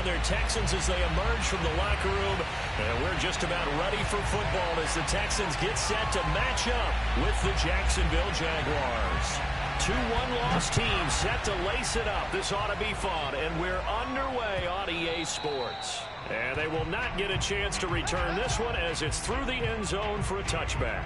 on their Texans as they emerge from the locker room. And we're just about ready for football as the Texans get set to match up with the Jacksonville Jaguars. 2 one-loss teams set to lace it up. This ought to be fun, and we're underway on EA Sports. And they will not get a chance to return this one as it's through the end zone for a touchback.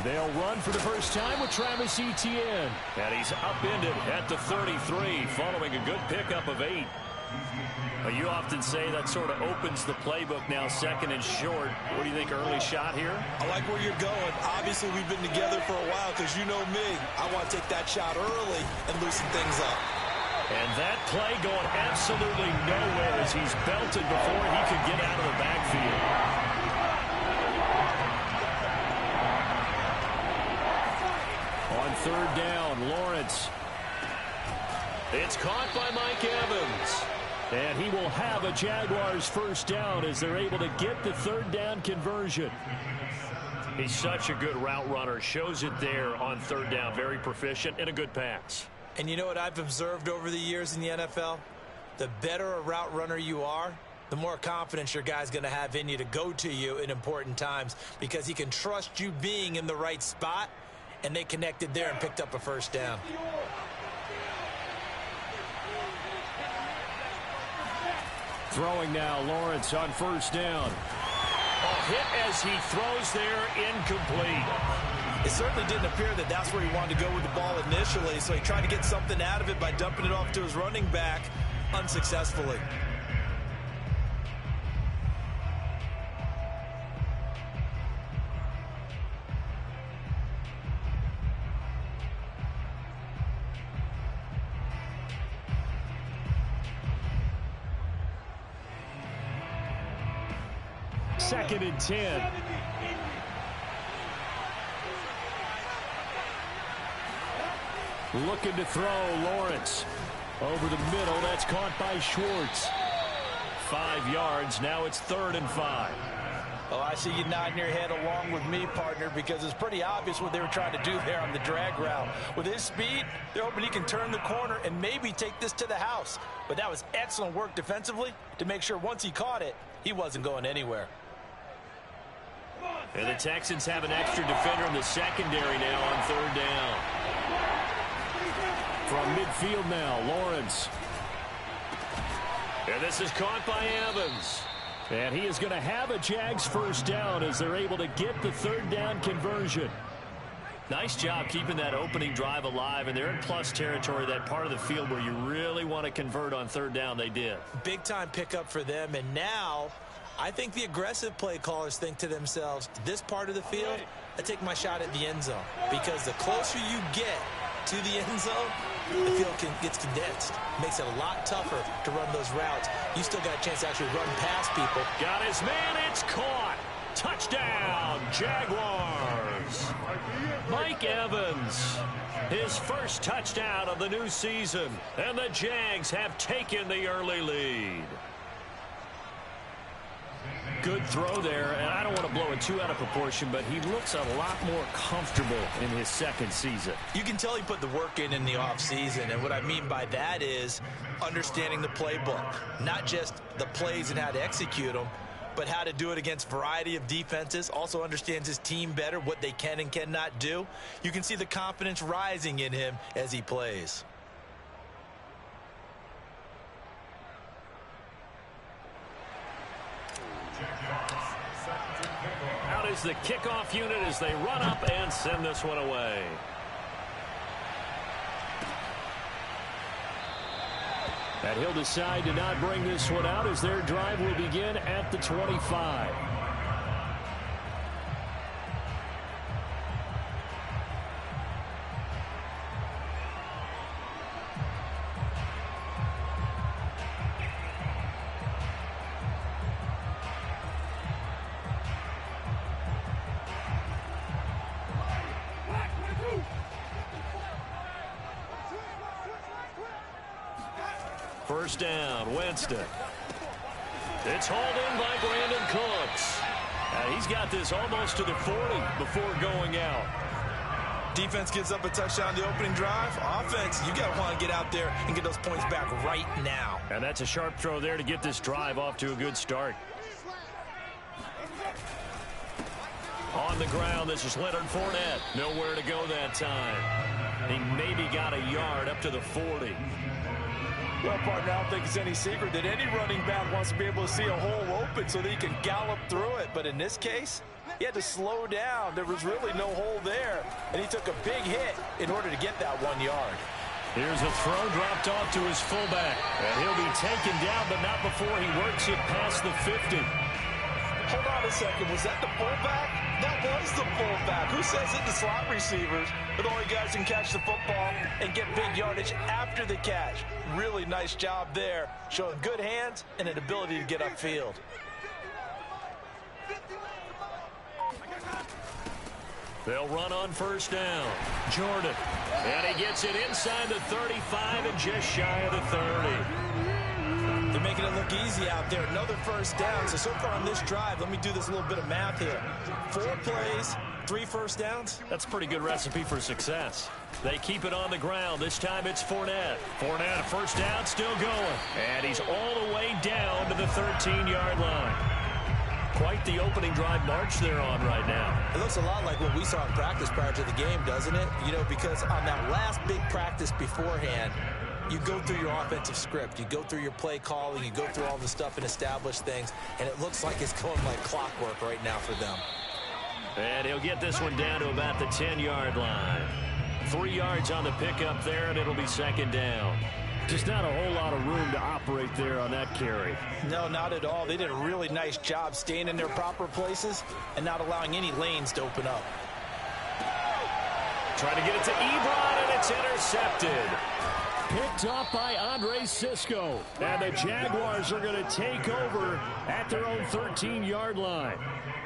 They'll run for the first time with Travis Etienne. And he's upended at the 33 following a good pickup of 8. You often say that sort of opens the playbook now, second and short. What do you think, early shot here? I like where you're going. Obviously, we've been together for a while because you know me. I want to take that shot early and loosen things up. And that play going absolutely nowhere as he's belted before he could get out of the backfield. On third down, Lawrence. It's caught by Mike Evans. And he will have a Jaguars first down as they're able to get the third down conversion. He's such a good route runner. Shows it there on third down. Very proficient and a good pass. And you know what I've observed over the years in the NFL? The better a route runner you are, the more confidence your guy's going to have in you to go to you in important times because he can trust you being in the right spot, and they connected there and picked up a first down. Throwing now, Lawrence on first down. A hit as he throws there, incomplete. It certainly didn't appear that that's where he wanted to go with the ball initially, so he tried to get something out of it by dumping it off to his running back unsuccessfully. Second and 10. Looking to throw, Lawrence. Over the middle, that's caught by Schwartz. 5 yards, now it's 3rd and 5. Oh, I see you nodding your head along with me, partner, because it's pretty obvious what they were trying to do there on the drag route. With his speed, they're hoping he can turn the corner and maybe take this to the house. But that was excellent work defensively to make sure once he caught it, he wasn't going anywhere. And the Texans have an extra defender in the secondary now on third down. From midfield now, Lawrence. And this is caught by Evans. And he is going to have a Jags first down as they're able to get the third down conversion. Nice job keeping that opening drive alive, and they're in plus territory, that part of the field where you really want to convert on third down. They did. Big time pickup for them, and now I think the aggressive play callers think to themselves, this part of the field, I take my shot at the end zone, because the closer you get to the end zone, the field gets condensed. Makes it a lot tougher to run those routes. You still got a chance to actually run past people. Got his man, it's caught. Touchdown, Jaguars. Mike Evans, his first touchdown of the new season, and the Jags have taken the early lead. Good throw there, and I don't want to blow it too out of proportion, but he looks a lot more comfortable in his second season. You can tell he put the work in the offseason, and what I mean by that is understanding the playbook, not just the plays and how to execute them, but how to do it against a variety of defenses. Also understands his team better, what they can and cannot do. You can see the confidence rising in him as he plays. Out is the kickoff unit as they run up and send this one away. And he'll decide to not bring this one out as their drive will begin at the 25. First down, Winston. It's hauled in by Brandon Cooks. He's got this almost to the 40 before going out. Defense gives up a touchdown the opening drive. Offense, you got to want to get out there and get those points back right now. And that's a sharp throw there to get this drive off to a good start. On the ground, this is Leonard Fournette. Nowhere to go that time. He maybe got a yard up to the 40. Well, partner, I don't think it's any secret that any running back wants to be able to see a hole open so that he can gallop through it. But in this case, he had to slow down. There was really no hole there. And he took a big hit in order to get that 1 yard. Here's a throw dropped off to his fullback. And he'll be taken down, but not before he works it past the 50. Hold on a second. Was that the fullback? That was the fullback. Who says it? The slot receivers are the only guys who can catch the football and get big yardage after the catch. Really nice job there, showing good hands and an ability to get upfield. They'll run on first down. Jordan. And he gets it inside the 35 and just shy of the 30. They're making it look easy out there. Another first down. So far on this drive, let me do this little bit of math here. 4 plays, 3 first downs. That's a pretty good recipe for success. They keep it on the ground. This time it's Fournette. Fournette, first down, still going. And he's all the way down to the 13-yard line. Quite the opening drive march they're on right now. It looks a lot like what we saw in practice prior to the game, doesn't it? You know, because on that last big practice beforehand, you go through your offensive script. You go through your play calling. You go through all the stuff and establish things. And it looks like it's going like clockwork right now for them. And he'll get this one down to about the 10-yard line. 3 yards on the pickup there, and it'll be second down. Just not a whole lot of room to operate there on that carry. No, not at all. They did a really nice job staying in their proper places and not allowing any lanes to open up. Trying to get it to Ebron, and it's intercepted. Picked off by Andre Cisco. And the Jaguars are going to take over at their own 13-yard line.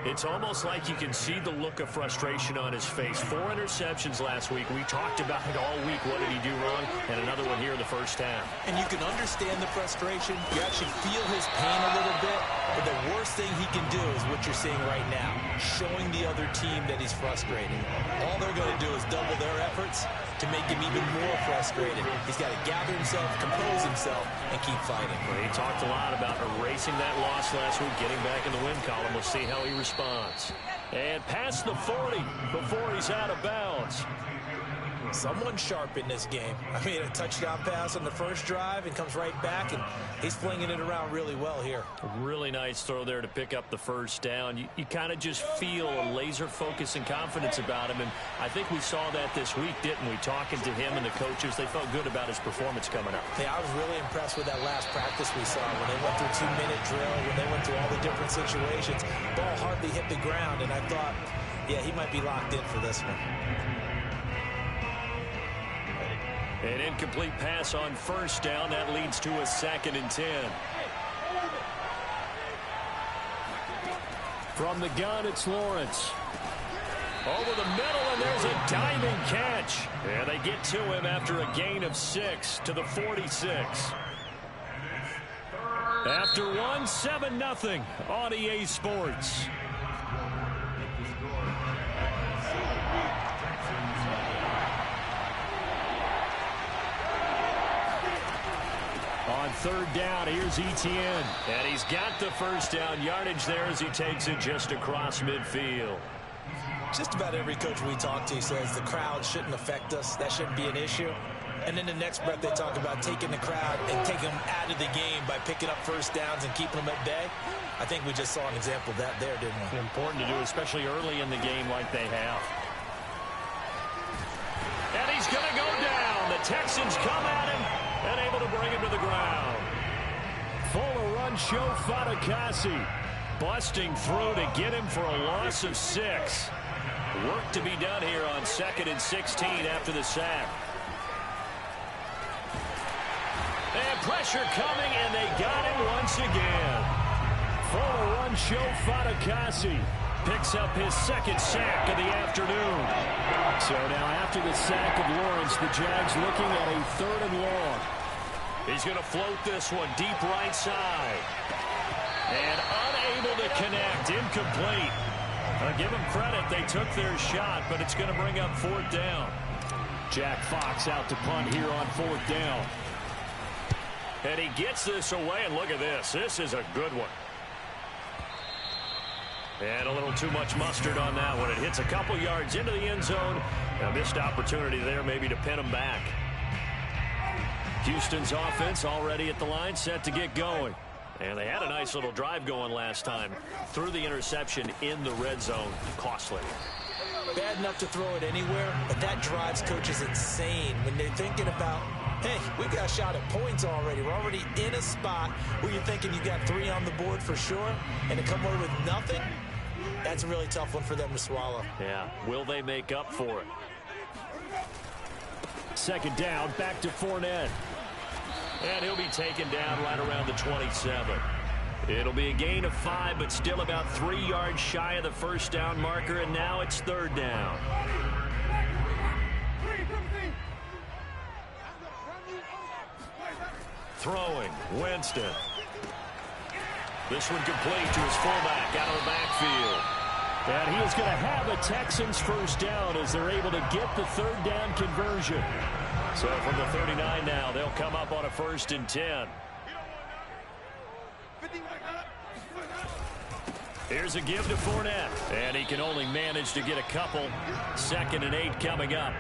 It's almost like you can see the look of frustration on his face. 4 interceptions last week. We talked about it all week. What did he do wrong? And another one here in the first half. And you can understand the frustration. You actually feel his pain a little bit. But the worst thing he can do is what you're seeing right now, showing the other team that he's frustrated. All they're going to do is double their efforts to make him even more frustrated. He's got to gather himself, compose himself, and keep fighting. Well, he talked a lot about erasing that loss last week, getting back in the win column. We'll see how he responds. And past the 40 before he's out of bounds. Someone sharp in this game. I mean, a touchdown pass on the first drive and comes right back, and he's flinging it around really well here. A really nice throw there to pick up the first down. You kind of just feel a laser focus and confidence about him, and I think we saw that this week, didn't we? Talking to him and the coaches, they felt good about his performance coming up. Yeah, I was really impressed with that last practice we saw when they went through 2-minute drill, when they went through all the different situations. Ball hardly hit the ground, and I thought, yeah, he might be locked in for this one. An incomplete pass on first down. That leads to a 2nd and 10. From the gun, it's Lawrence. Over the middle, and there's a diving catch. And they get to him after a gain of 6 to the 46. After 1, 7-0 on EA Sports. On third down, here's Etienne. And he's got the first down yardage there as he takes it just across midfield. Just about every coach we talk to says the crowd shouldn't affect us. That shouldn't be an issue. And in the next breath, they talk about taking the crowd and taking them out of the game by picking up first downs and keeping them at bay. I think we just saw an example of that there, didn't we? Important to do, especially early in the game like they have. And he's going to go down. The Texans come at him and able to bring him to the ground. Fuller run show Fatukasi. Busting through to get him for a loss of 6. Work to be done here on 2nd and 16 after the sack. And pressure coming, and they got him once again. Fuller run show Fatukasi picks up his 2nd sack of the afternoon. So now after the sack of Lawrence, the Jags looking at a 3rd and long. He's going to float this one deep right side. And unable to connect. Incomplete. Give them credit. They took their shot, but it's going to bring up 4th down. Jack Fox out to punt here on 4th down. And he gets this away, and look at this. This is a good one. And a little too much mustard on that one. It hits a couple yards into the end zone. A missed opportunity there maybe to pin him back. Houston's offense already at the line, set to get going. And they had a nice little drive going last time. Threw the interception in the red zone. Costly. Bad enough to throw it anywhere, but that drives coaches insane when they're thinking about, hey, we got a shot at points already. We're already in a spot where you're thinking you got 3 on the board for sure, and to come away with nothing, that's a really tough one for them to swallow. Yeah, will they make up for it? 2nd down, back to Fournette. And he'll be taken down right around the 27. It'll be a gain of 5, but still about 3 yards shy of the 1st down marker, and now it's 3rd down. Throwing, Winston. This one complete to his fullback out of the backfield. And he is going to have a Texans 1st down as they're able to get the 3rd down conversion. So from the 39 now, they'll come up on a 1st and 10. Here's a give to Fournette. And he can only manage to get a couple. 2nd and 8 coming up.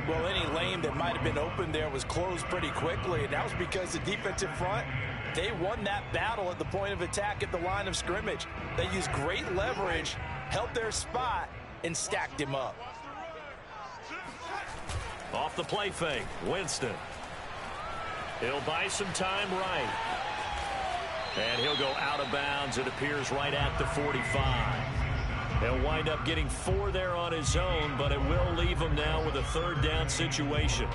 Well, any lane that might have been open there was closed pretty quickly, and that was because the defensive front, they won that battle at the point of attack at the line of scrimmage. They used great leverage, held their spot, and stacked him up. Off the play fake, Winston. He'll buy some time right. And he'll go out of bounds, it appears, right at the 45. He'll wind up getting 4 there on his own, but it will leave him now with a 3rd down situation.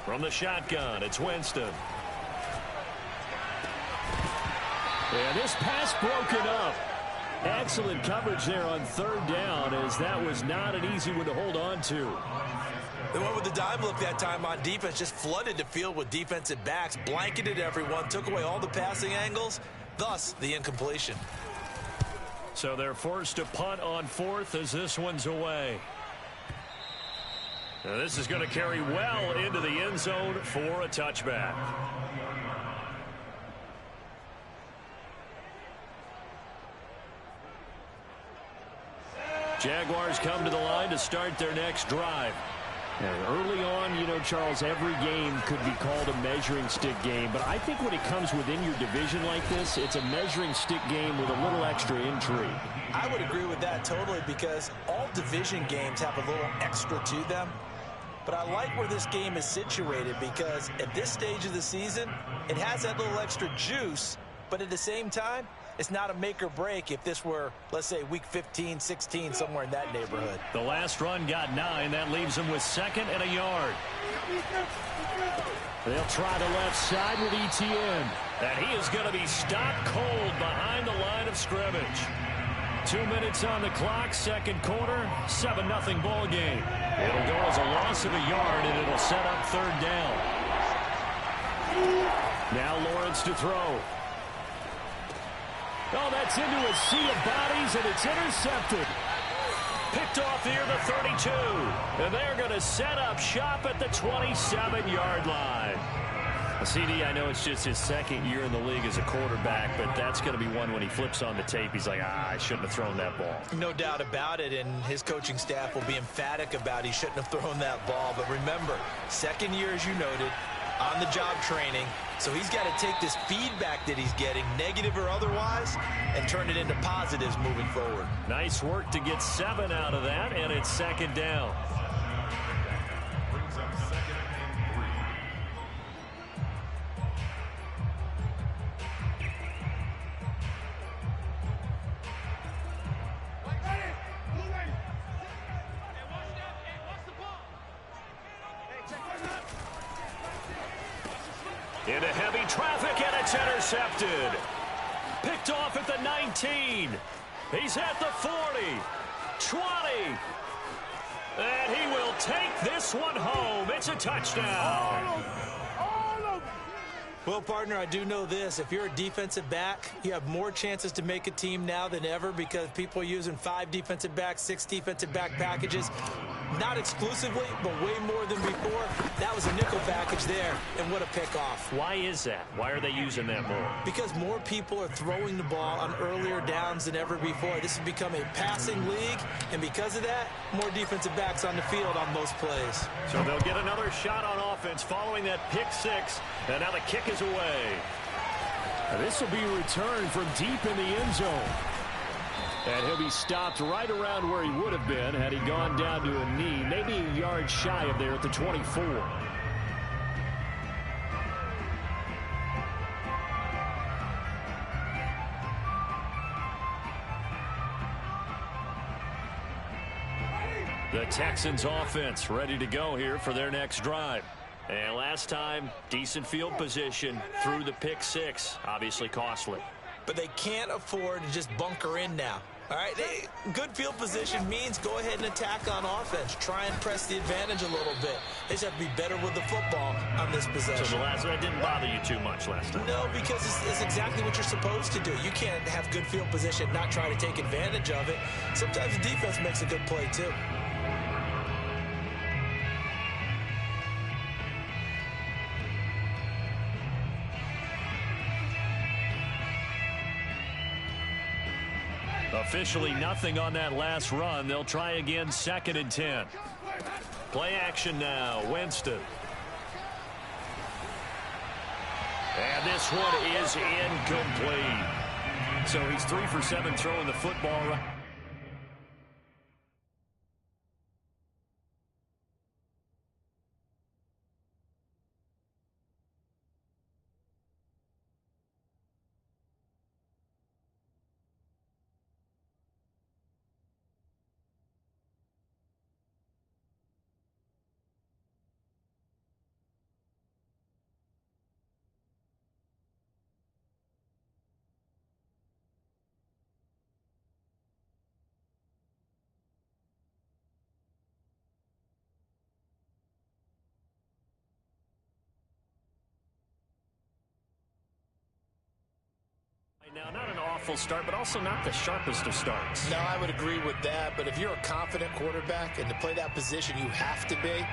From the shotgun, it's Winston. And this pass broken up. Excellent coverage there on 3rd down, as that was not an easy one to hold on to. They went with the dime look that time on defense, just flooded the field with defensive backs, blanketed everyone, took away all the passing angles, thus the incompletion. So they're forced to punt on 4th as this one's away. Now this is going to carry well into the end zone for a touchback. Jaguars come to the line to start their next drive. And early on, you know, Charles, every game could be called a measuring stick game. But I think when it comes within your division like this, it's a measuring stick game with a little extra intrigue. I would agree with that totally, because all division games have a little extra to them. But I like where this game is situated, because at this stage of the season, it has that little extra juice. But at the same time, it's not a make or break if this were, let's say, week 15, 16, somewhere in that neighborhood. The last run got 9. That leaves them with 2nd and a yard. They'll try the left side with Etienne. And he is going to be stopped cold behind the line of scrimmage. 2 minutes on the clock, 2nd quarter, 7-0 ball game. It'll go as a loss of a yard, and it'll set up 3rd down. Now Lawrence to throw. Oh, that's into a sea of bodies, and it's intercepted. Picked off here the 32. And they're going to set up shop at the 27-yard line. CD, I know it's just his 2nd year in the league as a quarterback, but that's going to be one when he flips on the tape, he's like, I shouldn't have thrown that ball. No doubt about it, and his coaching staff will be emphatic about he shouldn't have thrown that ball. But remember, 2nd year, as you noted, on-the-job training. So he's got to take this feedback that he's getting, negative or otherwise, and turn it into positives moving forward. Nice work to get 7 out of that, and it's 2nd down. Into heavy traffic, and it's intercepted. Picked off at the 19. He's at the 40. 20. And he will take this one home. It's a touchdown. Well, partner, I do know this. If you're a defensive back, you have more chances to make a team now than ever because people are using 5 defensive backs, 6 defensive back packages. Not exclusively, but way more than before. That was a nickel package there, and what a pickoff. Why is that? Why are they using that more? Because more people are throwing the ball on earlier downs than ever before. This has become a passing league, and because of that, more defensive backs on the field on most plays. So they'll get another shot on offense following that pick 6, and now the kick is away. This will be returned from deep in the end zone. And he'll be stopped right around where he would have been had he gone down to a knee, maybe a yard shy of there at the 24. The Texans offense ready to go here for their next drive. And last time, decent field position through the pick 6, obviously costly. But they can't afford to just bunker in now. All right, good field position means go ahead and attack on offense. Try and press the advantage a little bit. They just have to be better with the football on this possession. So that didn't bother you too much last time? No, because it's exactly what you're supposed to do. You can't have good field position, not try to take advantage of it. Sometimes the defense makes a good play, too. Officially nothing on that last run. They'll try again, 2nd and 10. Play action now, Winston. And this one is incomplete. So he's 3 for 7 throwing the football. Now, not an awful start, but also not the sharpest of starts. No, I would agree with that. But if you're a confident quarterback and to play that position you have to be,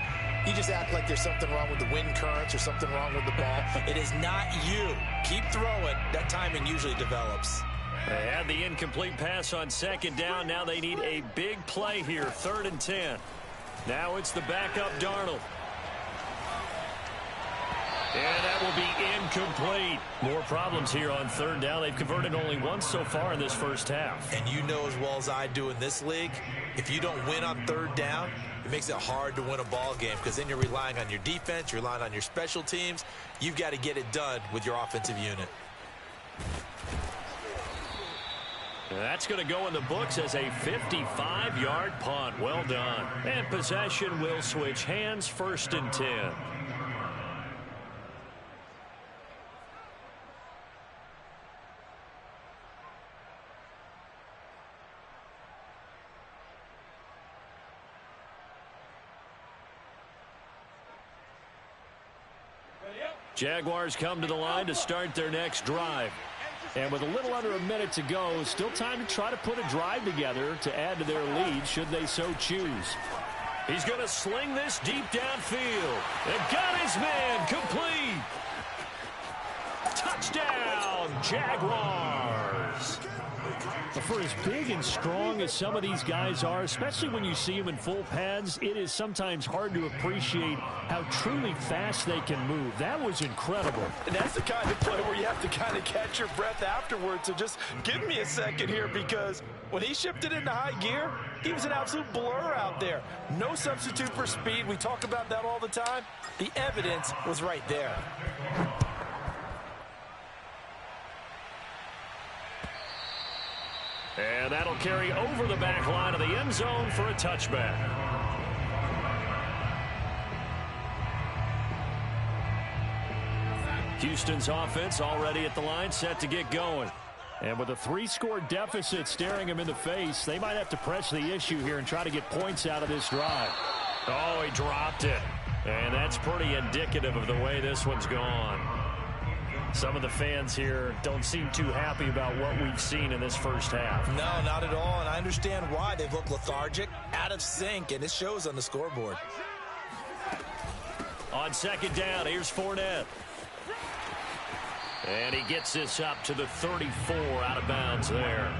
you just act like there's something wrong with the wind currents or something wrong with the ball. It is not you. Keep throwing. That timing usually develops. They had the incomplete pass on 2nd down. Now they need a big play here, 3rd and 10. Now it's the backup Darnold. And that will be incomplete. More problems here on 3rd down. They've converted only once so far in this first half. And you know as well as I do in this league, if you don't win on 3rd down, it makes it hard to win a ball game because then you're relying on your defense, you're relying on your special teams. You've got to get it done with your offensive unit. That's going to go in the books as a 55-yard punt. Well done. And possession will switch hands, 1st and 10. Jaguars come to the line to start their next drive. And with a little under a minute to go, still time to try to put a drive together to add to their lead should they so choose. He's going to sling this deep downfield. And got his man complete. Touchdown, Jaguars. But for as big and strong as some of these guys are, especially when you see them in full pads, it is sometimes hard to appreciate how truly fast they can move. That was incredible. And that's the kind of play where you have to kind of catch your breath afterwards. So just give me a second here, because when he shifted into high gear, he was an absolute blur out there. No substitute for speed. We talk about that all the time. The evidence was right there. And that'll carry over the back line of the end zone for a touchback. Houston's offense already at the line, set to get going. And with a 3-score deficit staring him in the face, they might have to press the issue here and try to get points out of this drive. Oh, he dropped it. And that's pretty indicative of the way this one's gone. Some of the fans here don't seem too happy about what we've seen in this first half. No, not at all, and I understand why. They've looked lethargic, out of sync, and it shows on the scoreboard. On second down, here's Fournette. And he gets this up to the 34, out of bounds there.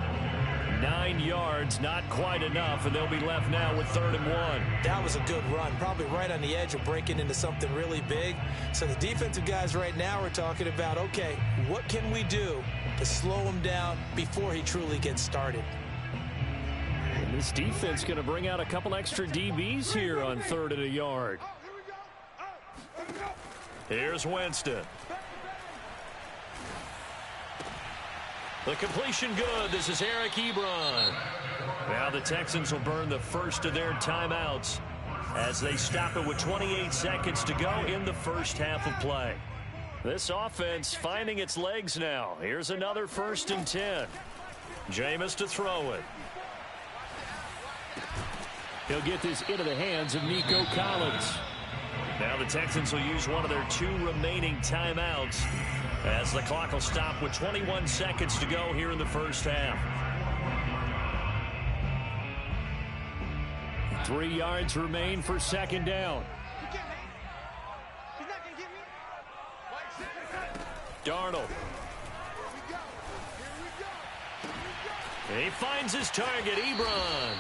9 yards, not quite enough, and they'll be left now with 3rd and 1. That was a good run, probably right on the edge of breaking into something really big. So the defensive guys right now are talking about, okay, what can we do to slow him down before he truly gets started? And this defense going to bring out a couple extra DBs here on 3rd and a yard. Here's Winston. The completion good. This is Eric Ebron. Now the Texans will burn the first of their timeouts as they stop it with 28 seconds to go in the first half of play. This offense finding its legs now. Here's another 1st and 10. Jameis to throw it. He'll get this into the hands of Nico Collins. Now the Texans will use one of their 2 remaining timeouts as the clock will stop with 21 seconds to go here in the first half. 3 yards remain for 2nd down. Darnold. He finds his target, Ebron.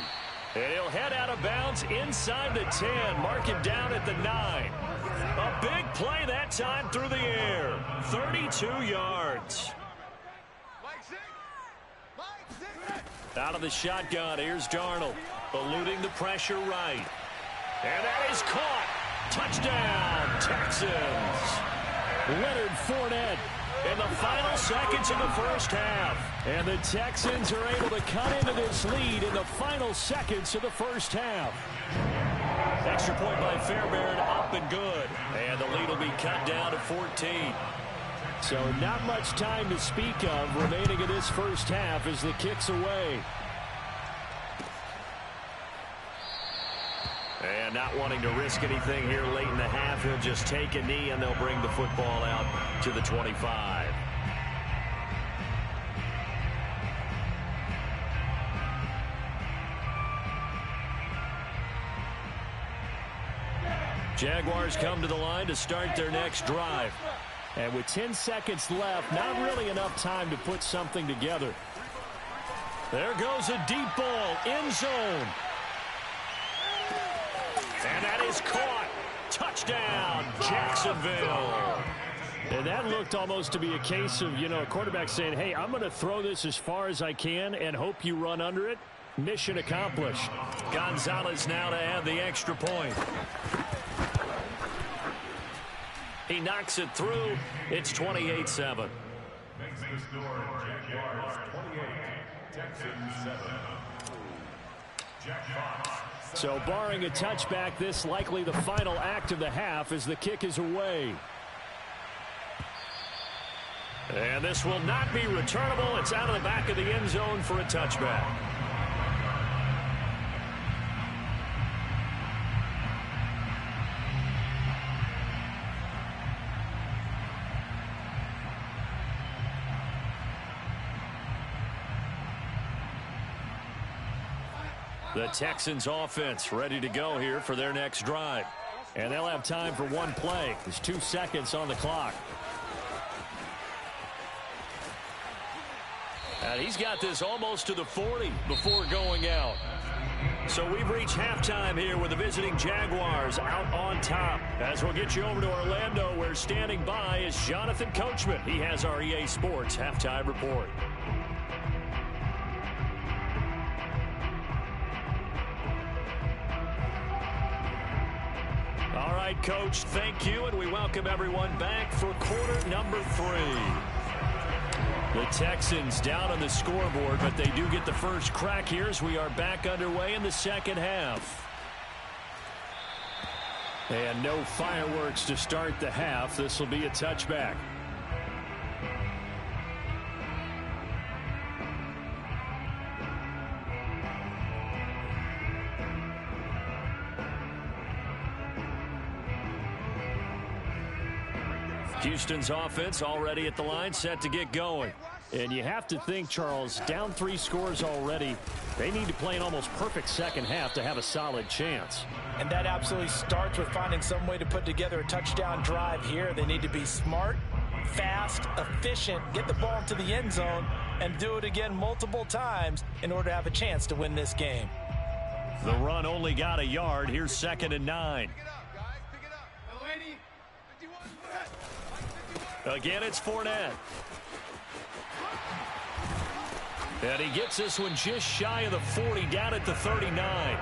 And he'll head out of bounds inside the 10. Mark him down at the 9. A big play that time through the air. 32 yards. Out of the shotgun, here's Darnold. Eluding the pressure right. And that is caught. Touchdown, Texans. Leonard Fournette in the final seconds of the first half. And the Texans are able to cut into this lead in the final seconds of the first half. Extra point by Fairbairn, up and good. And the lead will be cut down to 14. So not much time to speak of remaining in this first half as the kick's away. And not wanting to risk anything here late in the half, he'll just take a knee and they'll bring the football out to the 25. Jaguars come to the line to start their next drive. And with 10 seconds left, not really enough time to put something together. There goes a deep ball, end zone. And that is caught. Touchdown, Jacksonville. And that looked almost to be a case of, a quarterback saying, hey, I'm going to throw this as far as I can and hope you run under it. Mission accomplished. Gonzalez now to add the extra point. He knocks it through. It's 28-7. So barring a touchback, this likely the final act of the half as the kick is away. And this will not be returnable. It's out of the back of the end zone for a touchback. The Texans offense ready to go here for their next drive. And they'll have time for one play. There's 2 seconds on the clock. And he's got this almost to the 40 before going out. So we've reached halftime here with the visiting Jaguars out on top. As we'll get you over to Orlando, where standing by is Jonathan Coachman. He has our EA Sports halftime report. All right, Coach, thank you, and we welcome everyone back for quarter number 3. The Texans down on the scoreboard, but they do get the first crack here as we are back underway in the second half. And no fireworks to start the half. This will be a touchback. Houston's offense already at the line, set to get going. And you have to think, Charles, down 3 scores already. They need to play an almost perfect second half to have a solid chance. And that absolutely starts with finding some way to put together a touchdown drive here. They need to be smart, fast, efficient, get the ball into the end zone, and do it again multiple times in order to have a chance to win this game. The run only got a yard. Here's 2nd and 9. Again, it's Fournette. And he gets this one just shy of the 40, down at the 39.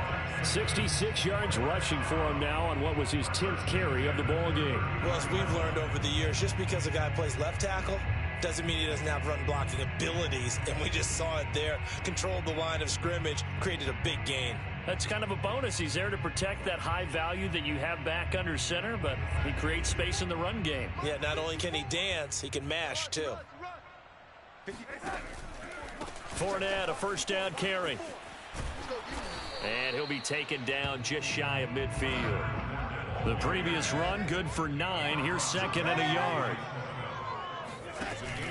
66 yards rushing for him now on what was his 10th carry of the ball game. Well, as we've learned over the years, just because a guy plays left tackle doesn't mean he doesn't have run blocking abilities, and we just saw it there. Controlled the line of scrimmage, created a big gain. That's kind of a bonus. He's there to protect that high value that you have back under center, but he creates space in the run game. Yeah, not only can he dance, he can mash too. Fournette, a first down carry. And he'll be taken down just shy of midfield. The previous run, good for 9. Here's 2nd and a yard.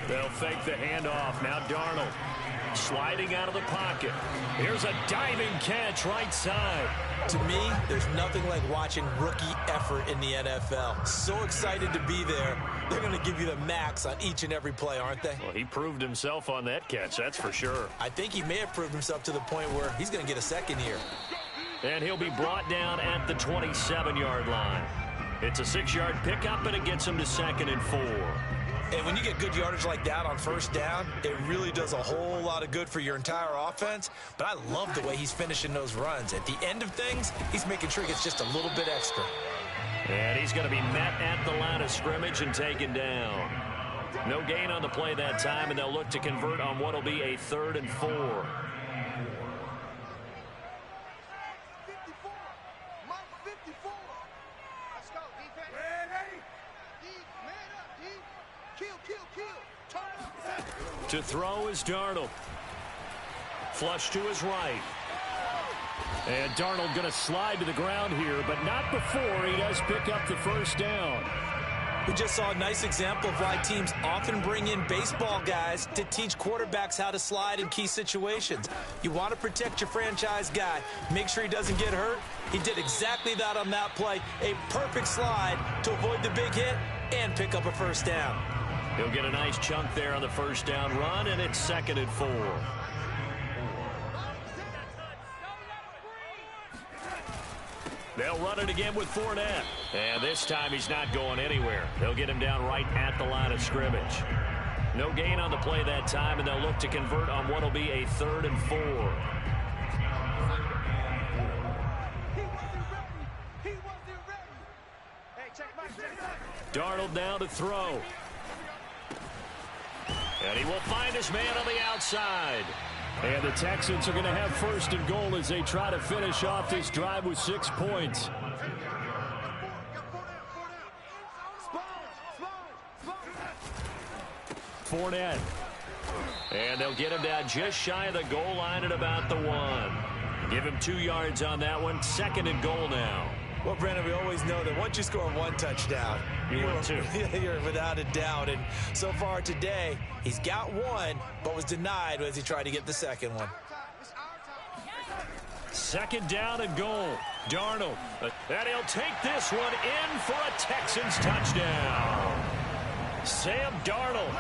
They'll fake the handoff. Now Darnold sliding out of the pocket. Here's a diving catch right side. To me, there's nothing like watching rookie effort in the NFL. So excited to be there. They're going to give you the max on each and every play, aren't they? Well, he proved himself on that catch, that's for sure. I think he may have proved himself to the point where he's going to get a second here. And he'll be brought down at the 27-yard line. It's a 6-yard pickup, and it gets him to 2nd and 4. And when you get good yardage like that on first down, it really does a whole lot of good for your entire offense. But I love the way he's finishing those runs. At the end of things, he's making sure he gets just a little bit extra. And he's going to be met at the line of scrimmage and taken down. No gain on the play that time, and they'll look to convert on what will be a 3rd and 4. To throw is Darnold. Flush to his right. And Darnold going to slide to the ground here, but not before he does pick up the first down. We just saw a nice example of why teams often bring in baseball guys to teach quarterbacks how to slide in key situations. You want to protect your franchise guy. Make sure he doesn't get hurt. He did exactly that on that play. A perfect slide to avoid the big hit and pick up a first down. He'll get a nice chunk there on the first down run, and it's 2nd and 4. They'll run it again with Fournette. And this time he's not going anywhere. They'll get him down right at the line of scrimmage. No gain on the play that time, and they'll look to convert on what will be a 3rd and 4. Darnold now to throw. And he will find his man on the outside. And the Texans are going to have 1st and goal as they try to finish off this drive with 6 points. Fournette. And they'll get him down just shy of the goal line at about the 1. Give him 2 yards on that one. 2nd and goal now. Well, Brandon, we always know that once you score 1 touchdown, you're 2. You're without a doubt. And so far today, he's got 1, but was denied as he tried to get the second one. 2nd down and goal. Darnold. And he'll take this one in for a Texans touchdown. Sam Darnold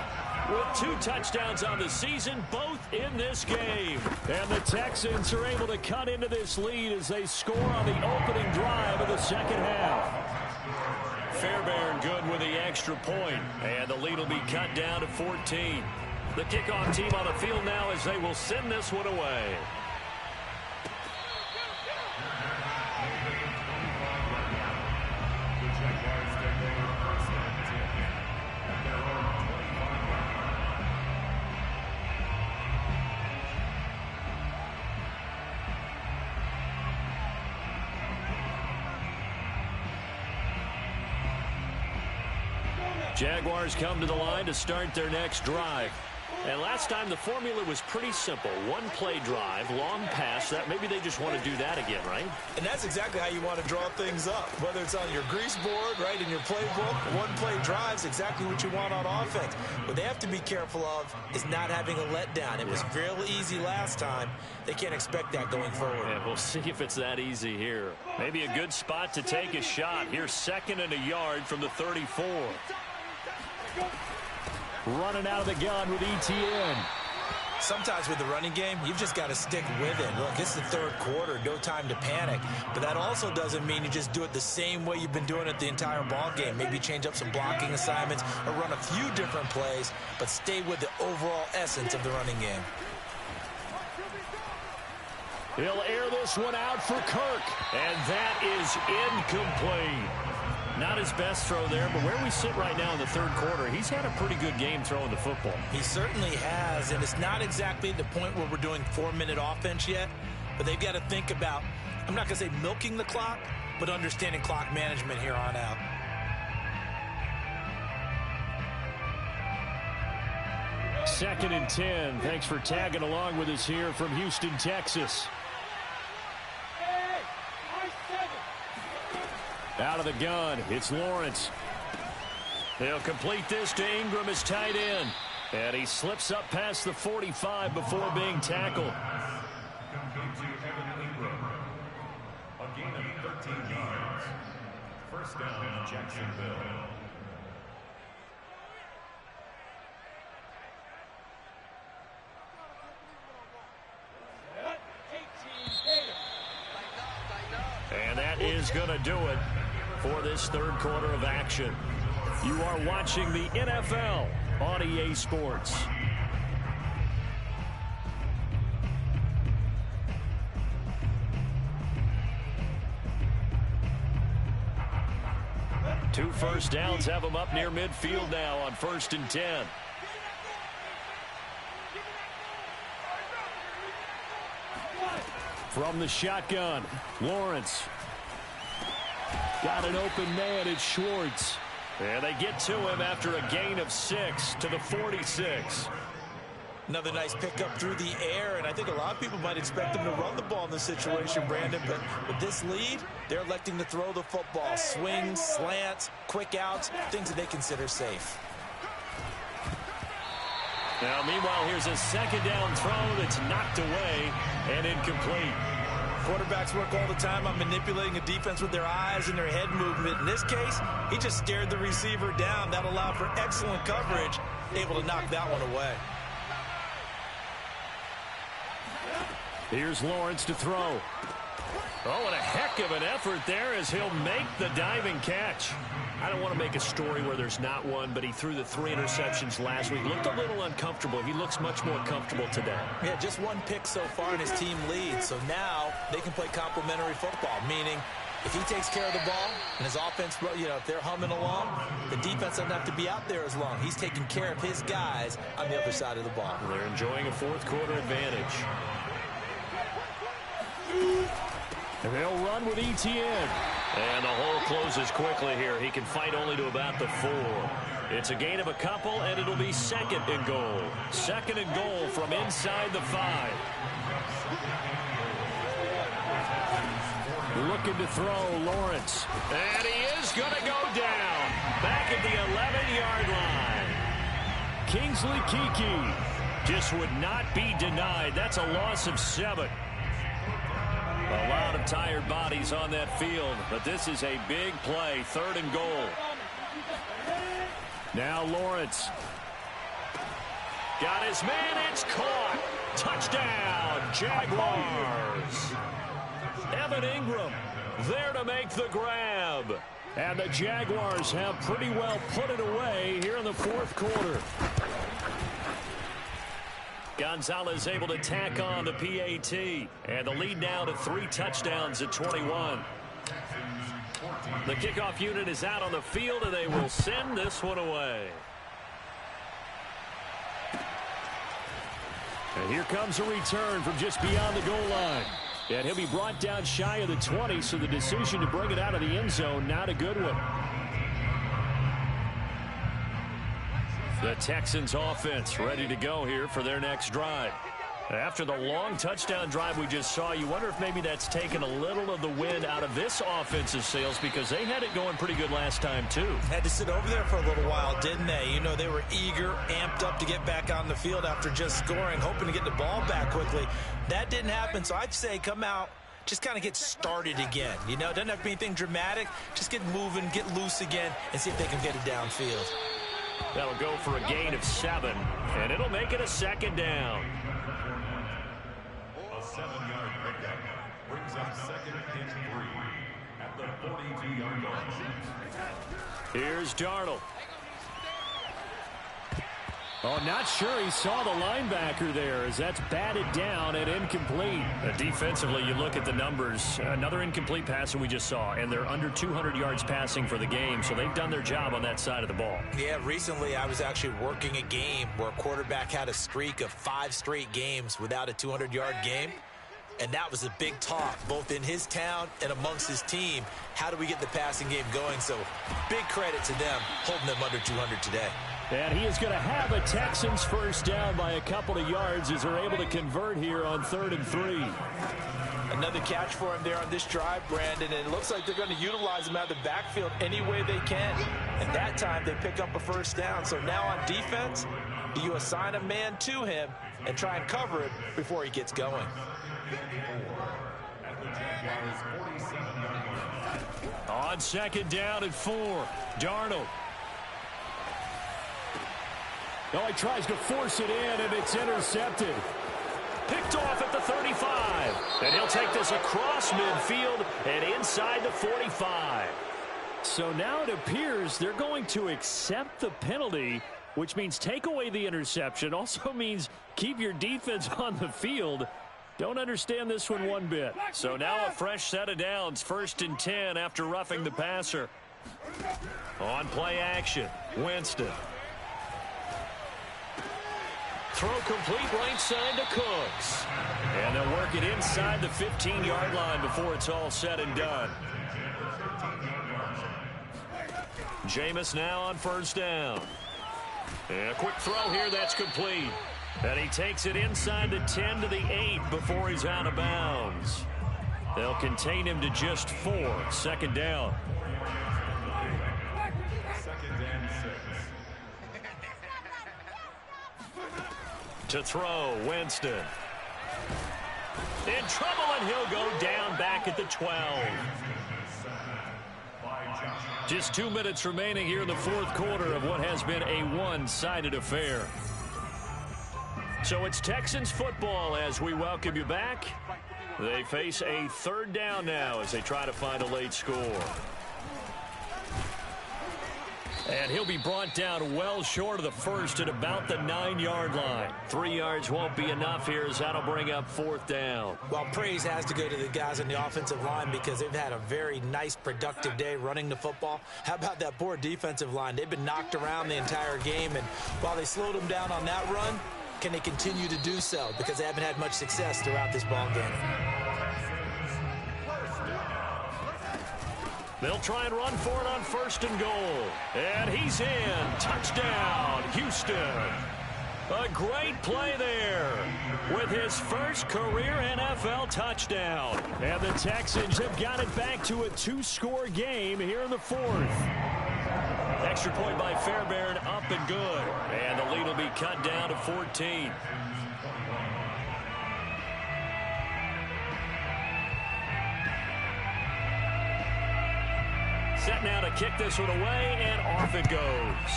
with 2 touchdowns on the season, both in this game. And the Texans are able to cut into this lead as they score on the opening drive of the second half. Fairbairn good with the extra point, and the lead will be cut down to 14. The kickoff team on the field now as they will send this one away. Jaguars come to the line to start their next drive. And last time the formula was pretty simple. One play drive, long pass. That maybe they just want to do that again, right? And that's exactly how you want to draw things up. Whether it's on your grease board, right, in your playbook, one play drive's exactly what you want on offense. What they have to be careful of is not having a letdown. It was real easy last time. They can't expect that going forward. Yeah, we'll see if it's that easy here. Maybe a good spot to take a shot. Here's 2nd and a yard from the 34. Running out of the gun with ETN. Sometimes with the running game, you've just got to stick with it. Look, it's the 3rd quarter, no time to panic. But that also doesn't mean you just do it the same way you've been doing it the entire ball game. Maybe change up some blocking assignments or run a few different plays, but stay with the overall essence of the running game. He'll air this one out for Kirk. And that is incomplete. Not his best throw there, but where we sit right now in the 3rd quarter, he's had a pretty good game throwing the football. He certainly has, and it's not exactly the point where we're doing 4-minute offense yet, but they've got to think about, I'm not going to say milking the clock, but understanding clock management here on out. Second and 10. Thanks for tagging along with us here from Houston, Texas. Out of the gun, it's Lawrence. They'll complete this to Ingram as tight end. And he slips up past the 45 before being tackled. A gain of 13 yards. First down, Jacksonville. And that is going to do it for this 3rd quarter of action. You are watching the NFL on EA Sports. Two first downs have them up near midfield now on 1st and 10. From the shotgun, Lawrence. Got an open man, it's Schwartz. And they get to him after a gain of 6 to the 46. Another nice pickup through the air, and I think a lot of people might expect them to run the ball in this situation, Brandon, but with this lead, they're electing to throw the football. Swings, slants, quick outs, things that they consider safe. Now, meanwhile, here's a 2nd down throw that's knocked away and incomplete. Quarterbacks work all the time on manipulating a defense with their eyes and their head movement. In this case, he just stared the receiver down. That allowed for excellent coverage, able to knock that one away. Here's Lawrence to throw. Oh, and a heck of an effort there as he'll make the diving catch. I don't want to make a story where there's not one, but he threw the 3 interceptions last week. Looked a little uncomfortable. He looks much more comfortable today. Yeah, just 1 pick so far and his team leads. So now they can play complementary football, meaning if he takes care of the ball and his offense, if they're humming along, the defense doesn't have to be out there as long. He's taking care of his guys on the other side of the ball. They're enjoying a 4th quarter advantage. And they'll run with ETN. And the hole closes quickly here. He can fight only to about the 4. It's a gain of a couple, and it'll be 2nd and goal. 2nd and goal from inside the 5. Looking to throw, Lawrence. And he is going to go down. Back at the 11-yard line. Kingsley Keke just would not be denied. That's a loss of 7. A lot of tired bodies on that field, but this is a big play. 3rd and goal. Now Lawrence. Got his man. It's caught. Touchdown, Jaguars. Evan Ingram there to make the grab. And the Jaguars have pretty well put it away here in the 4th quarter. Gonzalez able to tack on the PAT. And the lead now to 3 touchdowns at 21. The kickoff unit is out on the field, and they will send this one away. And here comes a return from just beyond the goal line. And he'll be brought down shy of the 20, so the decision to bring it out of the end zone, not a good one. The Texans offense ready to go here for their next drive. After the long touchdown drive we just saw, you wonder if maybe that's taken a little of the wind out of this offensive sails because they had it going pretty good last time too. Had to sit over there for a little while, didn't they? You know, they were eager, amped up to get back on the field after just scoring, hoping to get the ball back quickly. That didn't happen, so I'd say come out, just kind of get started again. You know, it doesn't have to be anything dramatic. Just get moving, get loose again, and see if they can get it downfield. That'll go for a gain of 7, and it'll make it a second down. A 7-yard pickup brings up second and 3 at the 42-yard line. Here's Darnold. Oh, not sure he saw the linebacker there as that's batted down and incomplete. Defensively, you look at the numbers. Another incomplete pass that we just saw, and they're under 200 yards passing for the game, so they've done their job on that side of the ball. Yeah, recently I was actually working a game where a quarterback had a streak of 5 straight games without a 200-yard game. And that was a big talk, both in his town and amongst his team. How do we get the passing game going? So big credit to them, holding them under 200 today. And he is going to have a Texans first down by a couple of yards as they're able to convert here on 3rd and 3. Another catch for him there on this drive, Brandon, and it looks like they're going to utilize him out of the backfield any way they can. And that time they pick up a first down. So now on defense, you assign a man to him and try and cover it before he gets going. On 2nd down and 4, Darnold. Oh, he tries to force it in, and it's intercepted. Picked off at the 35. And he'll take this across midfield and inside the 45. So now it appears they're going to accept the penalty, which means take away the interception. Also means keep your defense on the field. Don't understand this one bit. So now a fresh set of downs. 1st and 10 after roughing the passer. On play action, Winston. Throw complete right side to Cooks. And they'll work it inside the 15-yard line before it's all said and done. Jameis now on 1st down. And a quick throw here that's complete. And he takes it inside the 10 to the 8 before he's out of bounds. They'll contain him to just 4. 2nd down. 2nd and 6. To throw, Winston. In trouble, and he'll go down back at the 12. Just 2 minutes remaining here in the 4th quarter of what has been a one-sided affair. So it's Texans football as we welcome you back. They face a 3rd down now as they try to find a late score. And he'll be brought down well short of the 1st at about the 9-yard line. 3 yards won't be enough here as that'll bring up 4th down. Well, praise has to go to the guys on the offensive line because they've had a very nice, productive day running the football. How about that poor defensive line? They've been knocked around the entire game, and while they slowed them down on that run, can they continue to do so? Because they haven't had much success throughout this ball game. They'll try and run for it on 1st and goal. And he's in. Touchdown, Houston. A great play there with his first career NFL touchdown. And the Texans have got it back to a 2-score game here in the 4th. Extra point by Fairbairn, up and good. And the lead will be cut down to 14. Set now to kick this one away, and off it goes.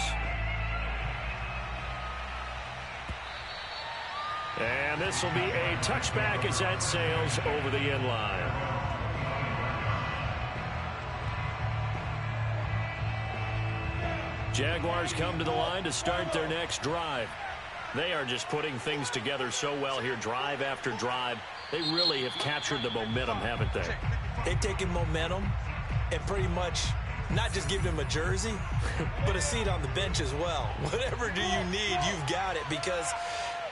And this will be a touchback as that sails over the end line. Jaguars come to the line to start their next drive. They are just putting things together so well here, drive after drive. They really have captured the momentum, haven't they? They've taken momentum and pretty much not just give them a jersey, but a seat on the bench as well. Whatever do you need, you've got it, because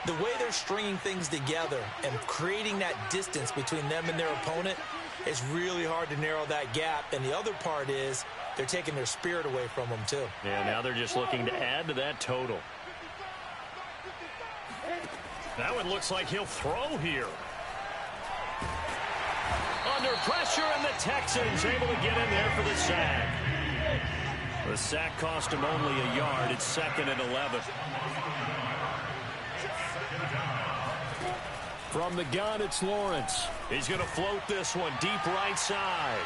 the way they're stringing things together and creating that distance between them and their opponent, it's really hard to narrow that gap. And the other part is they're taking their spirit away from them, too. Yeah, now they're just looking to add to that total. That one looks like he'll throw here. Under pressure, and the Texans able to get in there for the sack. The sack cost him only a yard. It's 2nd and 11. From the gun, it's Lawrence. He's going to float this one deep right side.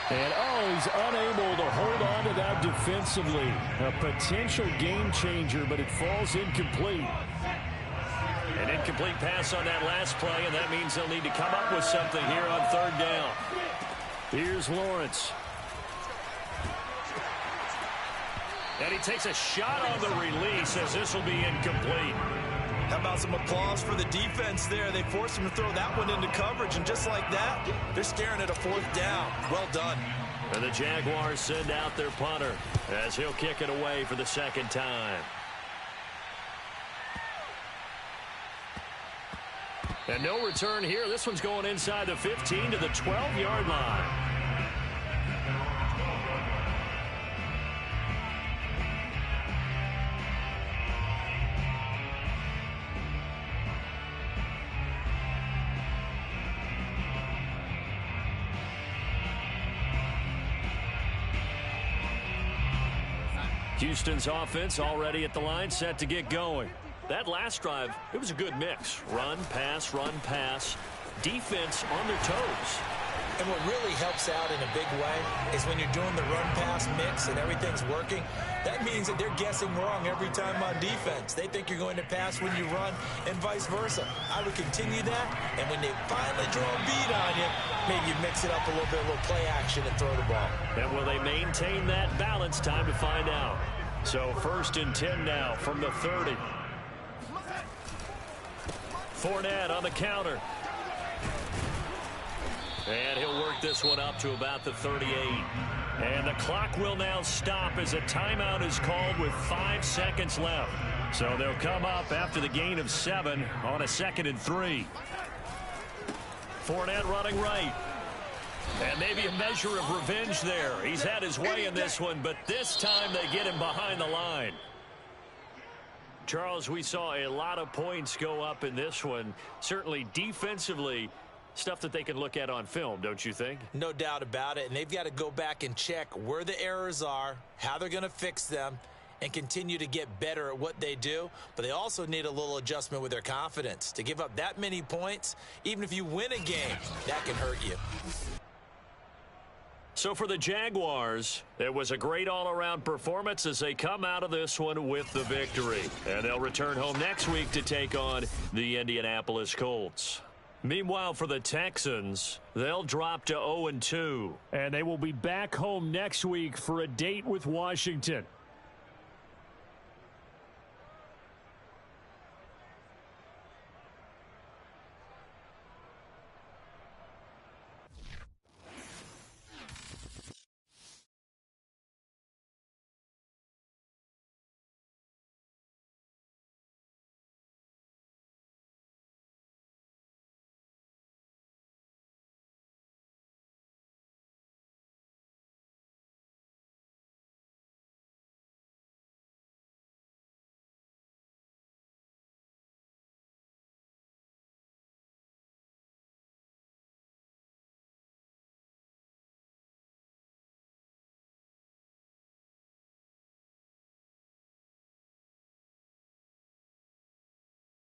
And, he's unable to hold on to that defensively. A potential game changer, but it falls incomplete. An incomplete pass on that last play, and that means they'll need to come up with something here on 3rd down. Here's Lawrence. And he takes a shot on the release as this will be incomplete. How about some applause for the defense there? They forced him to throw that one into coverage, and just like that, they're staring at a 4th down. Well done. And the Jaguars send out their punter as he'll kick it away for the 2nd time. And no return here. This one's going inside the 15 to the 12-yard line. Houston's offense already at the line, set to get going. That last drive, it was a good mix. Run, pass, defense on their toes. And what really helps out in a big way is when you're doing the run-pass mix and everything's working, that means that they're guessing wrong every time on defense. They think you're going to pass when you run and vice versa. I would continue that, and when they finally draw a beat on you, maybe you mix it up a little bit, a little play action and throw the ball. And will they maintain that balance? Time to find out. So 1st and 10 now from the 30. Fournette on the counter. And he'll work this one up to about the 38. And the clock will now stop as a timeout is called with 5 seconds left. So they'll come up after the gain of 7 on a 2nd and 3. Fournette running right. And maybe a measure of revenge there. He's had his way in this one, but this time they get him behind the line. Charles, we saw a lot of points go up in this one. Certainly defensively, stuff that they can look at on film, don't you think? No doubt about it, and they've got to go back and check where the errors are, how they're going to fix them, and continue to get better at what they do. But they also need a little adjustment with their confidence. To give up that many points, even if you win a game, that can hurt you. So for the Jaguars, it was a great all-around performance as they come out of this one with the victory. And they'll return home next week to take on the Indianapolis Colts. Meanwhile, for the Texans, they'll drop to 0-2. And they will be back home next week for a date with Washington.